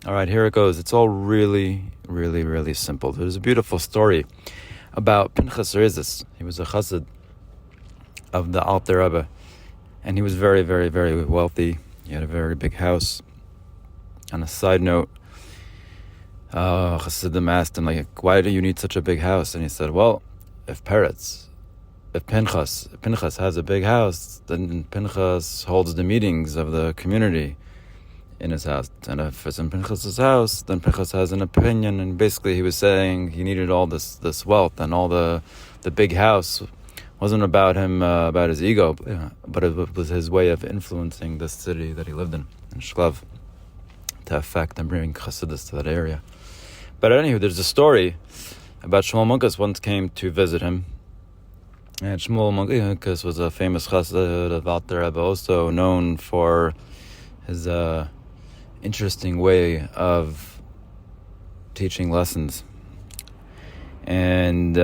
All right, here it goes. It's all really, really, really simple. There's a beautiful story about Pinchas Rezes. He was a chassid of the Alter Rebbe, and he was very, very, very wealthy. He had a very big house. On a side note, Chassidim asked him, like, why do you need such a big house? And he said, well, if Pinchas has a big house, then Pinchas holds the meetings of the community in his house. And if it's in Pinchas's house, then Pinchas has an opinion. And basically he was saying he needed all this wealth, and all the big house wasn't about him, about his ego, but it was his way of influencing the city that he lived in Shklav, to affect and bring Chassidus to that area. But anyway, there's a story about Shmuel Munkus once came to visit him. And Shmuel Munkus was a famous chassid of Alter Rebbe, also known for his interesting way of teaching lessons. And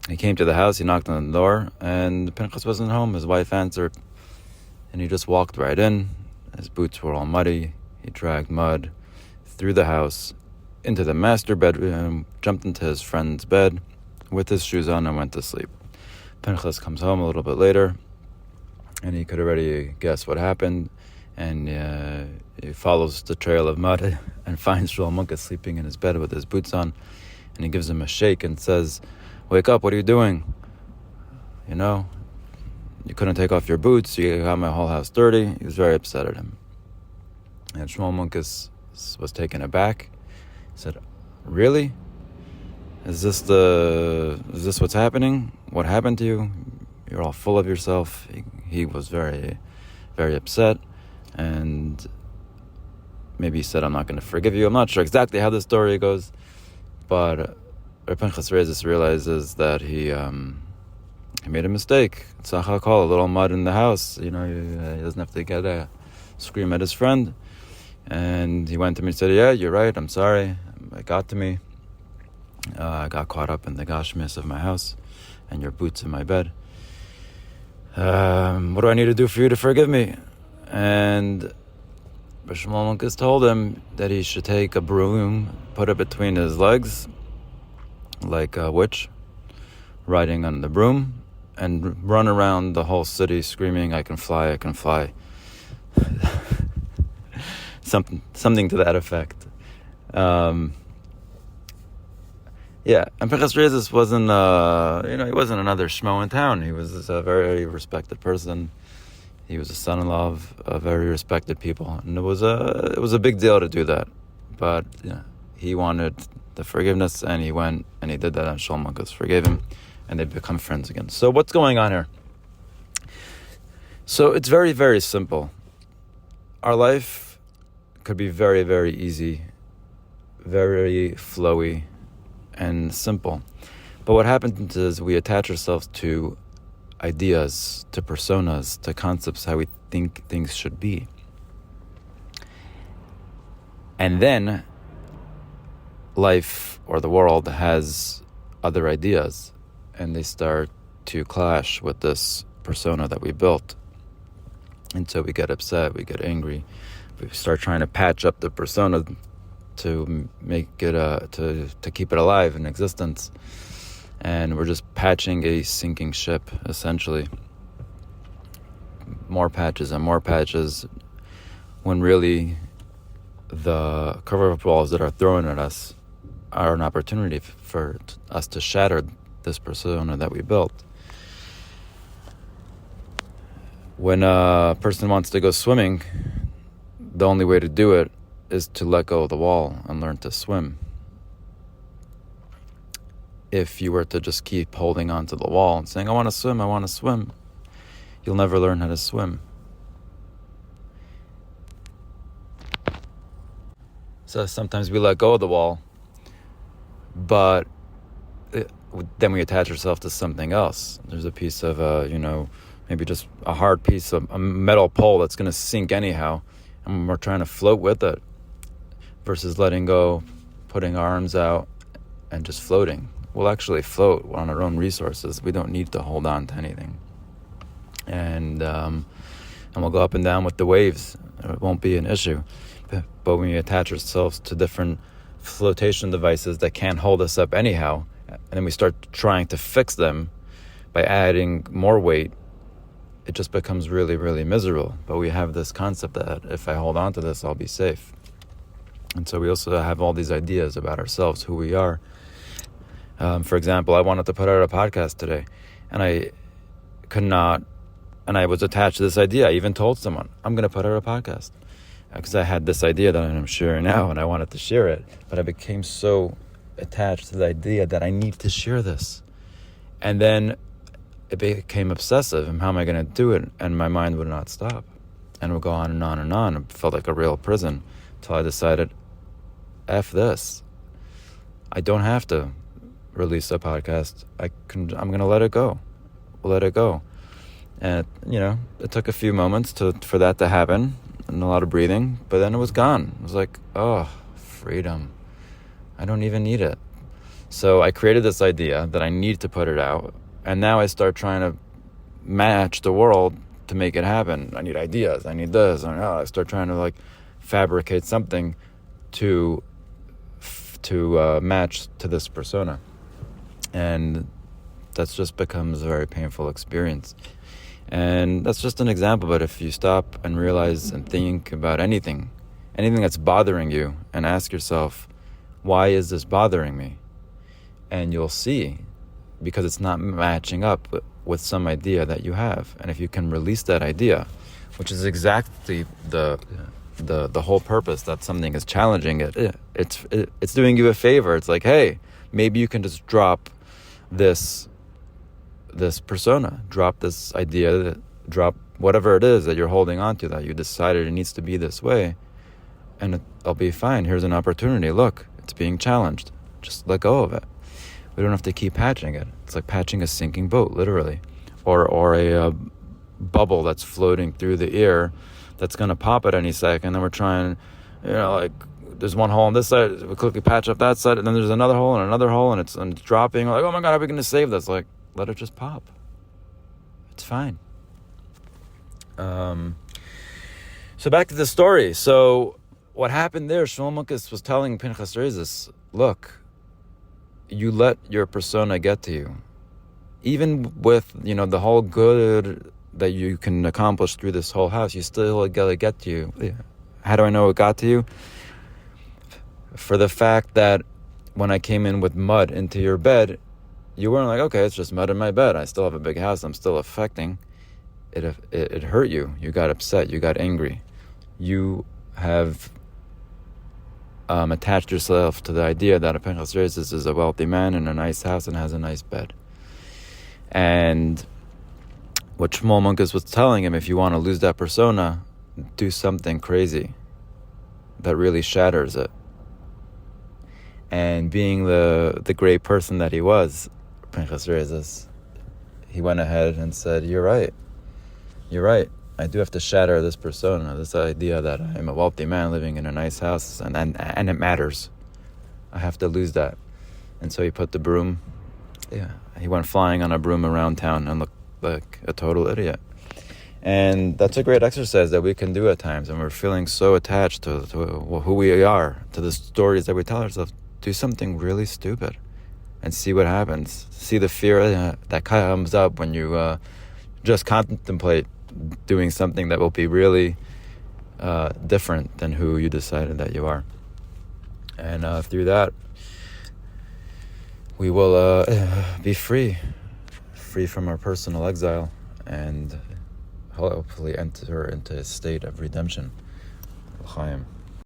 he came to the house, he knocked on the door, and Pinchas wasn't home. His wife answered, and he just walked right in. His boots were all muddy. He dragged mud through the house, into the master bedroom, jumped into his friend's bed with his shoes on, and went to sleep. Pinchas comes home a little bit later, and he could already guess what happened, and he follows the trail of mud and finds Shmuel Munkus sleeping in his bed with his boots on, and he gives him a shake and says, wake up, what are you doing? You couldn't take off your boots, you got my whole house dirty. He was very upset at him. And Shmuel Munkus was taken aback. He said, really? Is this what's happening? What happened to you? You're all full of yourself. He was very, very upset, and maybe he said, I'm not going to forgive you. I'm not sure exactly how the story goes, but Reb Pinchas Rezes realizes that he made a mistake. Tzach HaKol, a little mud in the house. He doesn't have to scream at his friend. And he went to me and said, yeah, you're right, I'm sorry. It got to me. I got caught up in the gashmis of my house and your boots in my bed. What do I need to do for you to forgive me? And Shmuel Munkus told him that he should take a broom, put it between his legs, like a witch riding on the broom, and run around the whole city screaming, I can fly, I can fly. Something to that effect. And Pinchas Rezes wasn't, he wasn't another schmo in town. He was a very respected person. He was a son-in-law of very respected people, and it was a big deal to do that. But he wanted the forgiveness, and he went and he did that, and Shmuel Munkus forgave him, and they become friends again. So what's going on here? So it's very, very simple. Our life could be very, very easy, very flowy, and simple. But what happens is we attach ourselves to ideas, to personas, to concepts, how we think things should be. And then life or the world has other ideas, and they start to clash with this persona that we built. And so we get upset, we get angry, we start trying to patch up the persona to make it to keep it alive in existence, and we're just patching a sinking ship, essentially. More patches and more patches, when really the curveballs that are thrown at us are an opportunity for us to shatter this persona that we built. When a person wants to go swimming, the only way to do it is to let go of the wall and learn to swim. If you were to just keep holding onto the wall and saying, I want to swim, you'll never learn how to swim. So sometimes we let go of the wall, but then we attach ourselves to something else. There's a piece of, maybe just a hard piece of a metal pole that's going to sink anyhow, and we're trying to float with it, versus letting go, putting our arms out, and just floating. We'll actually float on our own resources. We don't need to hold on to anything. And we'll go up and down with the waves. It won't be an issue. But when we attach ourselves to different flotation devices that can't hold us up anyhow, and then we start trying to fix them by adding more weight, it just becomes really, really miserable. But we have this concept that if I hold on to this, I'll be safe. And so we also have all these ideas about ourselves, who we are. For example, I wanted to put out a podcast today, and I could not, and I was attached to this idea. I even told someone, I'm going to put out a podcast. Because I had this idea that I'm sharing now, and I wanted to share it. But I became so attached to the idea that I need to share this. And then it became obsessive. And how am I going to do it? And my mind would not stop. And it would go on and on and on. It felt like a real prison until I decided, F this. I don't have to release a podcast. I'm going to let it go. Let it go. And, it took a few moments for that to happen. And a lot of breathing, but then it was gone. It was like, oh, freedom. I don't even need it. So I created this idea that I need to put it out, and now I start trying to match the world to make it happen. I need ideas. I need this. I start trying to fabricate something to match to this persona, and that's just becomes a very painful experience. And that's just an example, but if you stop and realize and think about anything that's bothering you, and ask yourself, why is this bothering me? And you'll see, because it's not matching up with some idea that you have. And if you can release that idea, which is exactly the whole purpose, that something is challenging it, it's doing you a favor. It's like, hey, maybe you can just drop this persona, drop this idea, drop whatever it is that you're holding on to, that you decided it needs to be this way, and it'll be fine. Here's an opportunity. Look, it's being challenged. Just let go of it. We don't have to keep patching it. It's like patching a sinking boat, literally, or a bubble that's floating through the air that's going to pop at any second, and we're trying, there's one hole on this side, we quickly patch up that side, and then there's another hole and another hole, and it's dropping. We're like, oh my God, how are we going to save this? Let it just pop. It's fine. So back to the story. So what happened there, Shlomo Mukis was telling Pinchas Reizes, look, you let your persona get to you. Even with, the whole good that you can accomplish through this whole house, you still gotta get to you. How do I know it got to you? For the fact that when I came in with mud into your bed, you weren't like, okay, it's just mud in my bed. I still have a big house. I'm still affecting. It hurt you. You got upset. You got angry. You have attached yourself to the idea that a Pinchas Reizes is a wealthy man in a nice house and has a nice bed. And what Shmuel Munkus was telling him, if you want to lose that persona, do something crazy that really shatters it. And being the great person that he was, Pinchas Reizes, he went ahead and said, you're right. I do have to shatter this persona, this idea that I'm a wealthy man living in a nice house, and it matters. I have to lose that. And so he put the broom, he went flying on a broom around town and looked like a total idiot. And that's a great exercise that we can do at times, and we're feeling so attached to who we are, to the stories that we tell ourselves. Do something really stupid and see what happens. See the fear that comes up when you just contemplate doing something that will be really different than who you decided that you are. And through that, we will be free from our personal exile, and hopefully enter into a state of redemption. L'chaim.